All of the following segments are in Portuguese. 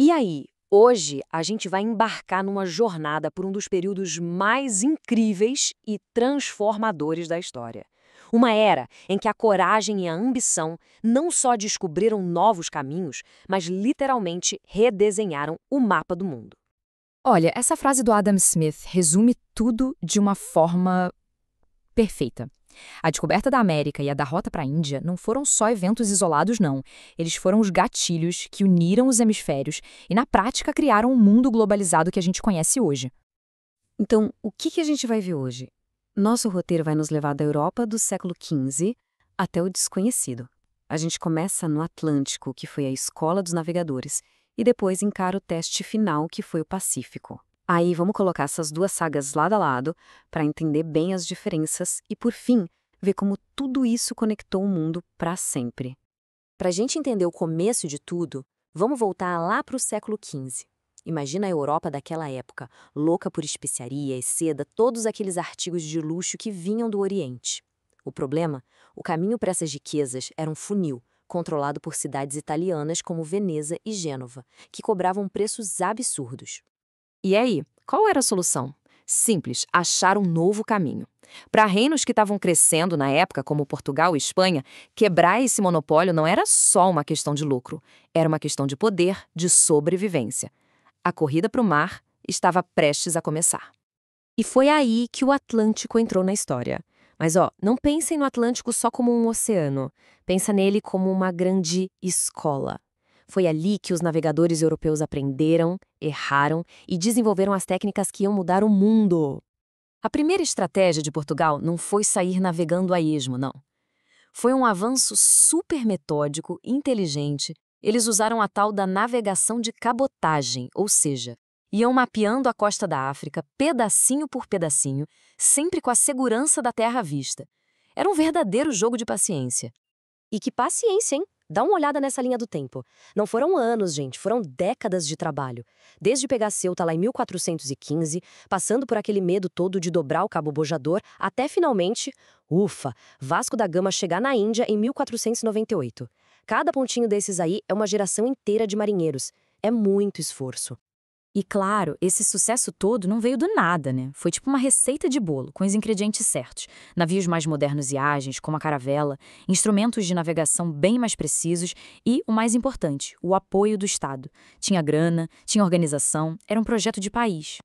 E aí, hoje a gente vai embarcar numa jornada por um dos períodos mais incríveis e transformadores da história. Uma era em que a coragem e a ambição não só descobriram novos caminhos, mas literalmente redesenharam o mapa do mundo. Olha, essa frase do Adam Smith resume tudo de uma forma perfeita. A descoberta da América e a derrota para a Índia não foram só eventos isolados, não. Eles foram os gatilhos que uniram os hemisférios e, na prática, criaram o mundo globalizado que a gente conhece hoje. Então, o que a gente vai ver hoje? Nosso roteiro vai nos levar da Europa do século XV até o desconhecido. A gente começa no Atlântico, que foi a escola dos navegadores, e depois encara o teste final, que foi o Pacífico. Aí vamos colocar essas duas sagas lado a lado para entender bem as diferenças e, por fim, ver como tudo isso conectou o mundo para sempre. Para a gente entender o começo de tudo, vamos voltar lá para o século XV. Imagina a Europa daquela época, louca por especiaria e seda, todos aqueles artigos de luxo que vinham do Oriente. O problema? O caminho para essas riquezas era um funil, controlado por cidades italianas como Veneza e Gênova, que cobravam preços absurdos. E aí, qual era a solução? Simples, achar um novo caminho. Para reinos que estavam crescendo na época, como Portugal e Espanha, quebrar esse monopólio não era só uma questão de lucro, era uma questão de poder, de sobrevivência. A corrida para o mar estava prestes a começar. E foi aí que o Atlântico entrou na história. Mas não pensem no Atlântico só como um oceano. Pensa nele como uma grande escola. Foi ali que os navegadores europeus aprenderam, erraram e desenvolveram as técnicas que iam mudar o mundo. A primeira estratégia de Portugal não foi sair navegando a esmo, não. Foi um avanço super metódico, inteligente. Eles usaram a tal da navegação de cabotagem, ou seja, iam mapeando a costa da África, pedacinho por pedacinho, sempre com a segurança da terra à vista. Era um verdadeiro jogo de paciência. E que paciência, hein? Dá uma olhada nessa linha do tempo. Não foram anos, gente, foram décadas de trabalho. Desde pegar Ceuta lá em 1415, passando por aquele medo todo de dobrar o Cabo Bojador, até finalmente, Vasco da Gama chegar na Índia em 1498. Cada pontinho desses aí é uma geração inteira de marinheiros. É muito esforço. E claro, esse sucesso todo não veio do nada, né? Foi tipo uma receita de bolo, com os ingredientes certos. Navios mais modernos e ágeis, como a caravela, instrumentos de navegação bem mais precisos e, o mais importante, o apoio do Estado. Tinha grana, tinha organização, era um projeto de país.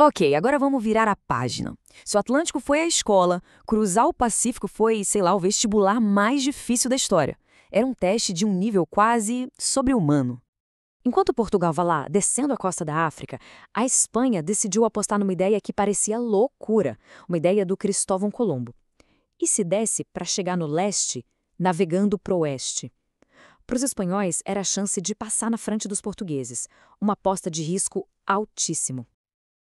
Ok, agora vamos virar a página. Se o Atlântico foi a escola, cruzar o Pacífico foi, sei lá, o vestibular mais difícil da história. Era um teste de um nível quase sobre-humano. Enquanto Portugal estava lá, descendo a costa da África, a Espanha decidiu apostar numa ideia que parecia loucura, uma ideia do Cristóvão Colombo. E se desse para chegar no leste, navegando para o oeste? Para os espanhóis, era a chance de passar na frente dos portugueses, uma aposta de risco altíssimo.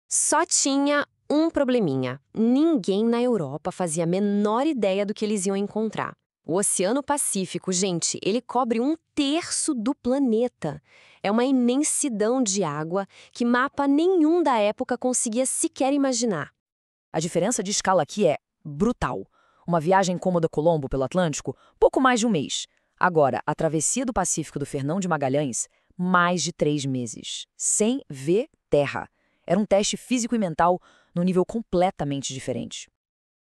Só tinha um probleminha. Ninguém na Europa fazia a menor ideia do que eles iam encontrar. O Oceano Pacífico, gente, ele cobre 1/3 do planeta. É uma imensidão de água que mapa nenhum da época conseguia sequer imaginar. A diferença de escala aqui é brutal. Uma viagem como a do Colombo pelo Atlântico, pouco mais de um mês. Agora, a travessia do Pacífico do Fernão de Magalhães, mais de 3 meses. Sem ver terra. Era um teste físico e mental num nível completamente diferente.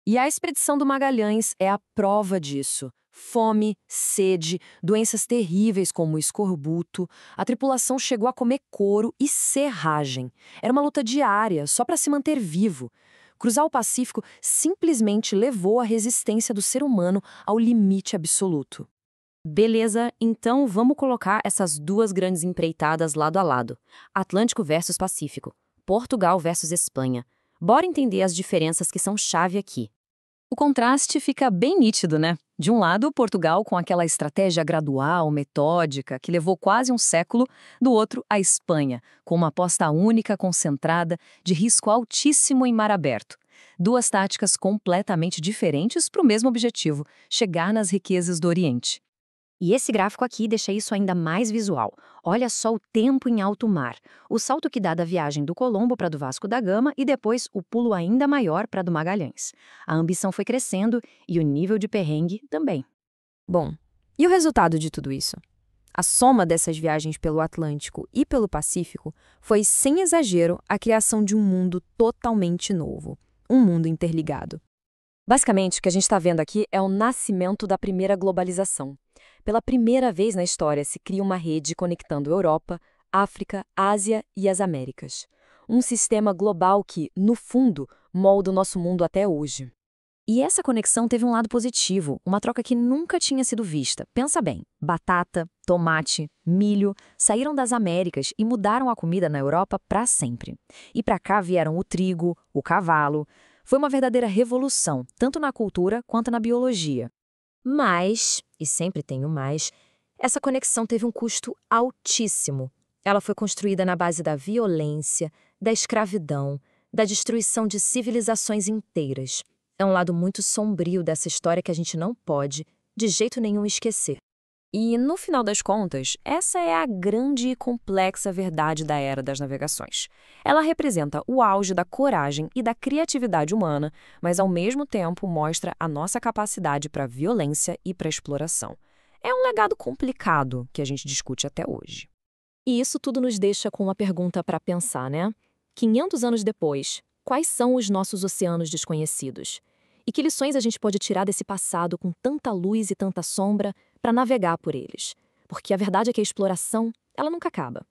E a expedição do Magalhães é a prova disso. Fome, sede, doenças terríveis como o escorbuto. A tripulação chegou a comer couro e serragem. Era uma luta diária, só para se manter vivo. Cruzar o Pacífico simplesmente levou a resistência do ser humano ao limite absoluto. Beleza, então vamos colocar essas duas grandes empreitadas lado a lado. Atlântico versus Pacífico. Portugal versus Espanha. Bora entender as diferenças que são chave aqui. O contraste fica bem nítido, né? De um lado, Portugal com aquela estratégia gradual, metódica, que levou quase um século. Do outro, a Espanha, com uma aposta única, concentrada, de risco altíssimo em mar aberto. Duas táticas completamente diferentes para o mesmo objetivo, chegar nas riquezas do Oriente. E esse gráfico aqui deixa isso ainda mais visual. Olha só o tempo em alto mar, o salto que dá da viagem do Colombo para do Vasco da Gama e depois o pulo ainda maior para do Magalhães. A ambição foi crescendo e o nível de perrengue também. Bom, e o resultado de tudo isso? A soma dessas viagens pelo Atlântico e pelo Pacífico foi, sem exagero, a criação de um mundo totalmente novo, um mundo interligado. Basicamente, o que a gente está vendo aqui é o nascimento da primeira globalização. Pela primeira vez na história se cria uma rede conectando Europa, África, Ásia e as Américas. Um sistema global que, no fundo, molda o nosso mundo até hoje. E essa conexão teve um lado positivo, uma troca que nunca tinha sido vista. Pensa bem, batata, tomate, milho saíram das Américas e mudaram a comida na Europa para sempre. E para cá vieram o trigo, o cavalo. Foi uma verdadeira revolução, tanto na cultura quanto na biologia. Mas, e sempre tem o mais, essa conexão teve um custo altíssimo. Ela foi construída na base da violência, da escravidão, da destruição de civilizações inteiras. É um lado muito sombrio dessa história que a gente não pode, de jeito nenhum, esquecer. E, no final das contas, essa é a grande e complexa verdade da Era das Navegações. Ela representa o auge da coragem e da criatividade humana, mas, ao mesmo tempo, mostra a nossa capacidade para violência e para exploração. É um legado complicado que a gente discute até hoje. E isso tudo nos deixa com uma pergunta para pensar, né? 500 anos depois, quais são os nossos oceanos desconhecidos? E que lições a gente pode tirar desse passado com tanta luz e tanta sombra para navegar por eles? Porque a verdade é que a exploração, ela nunca acaba.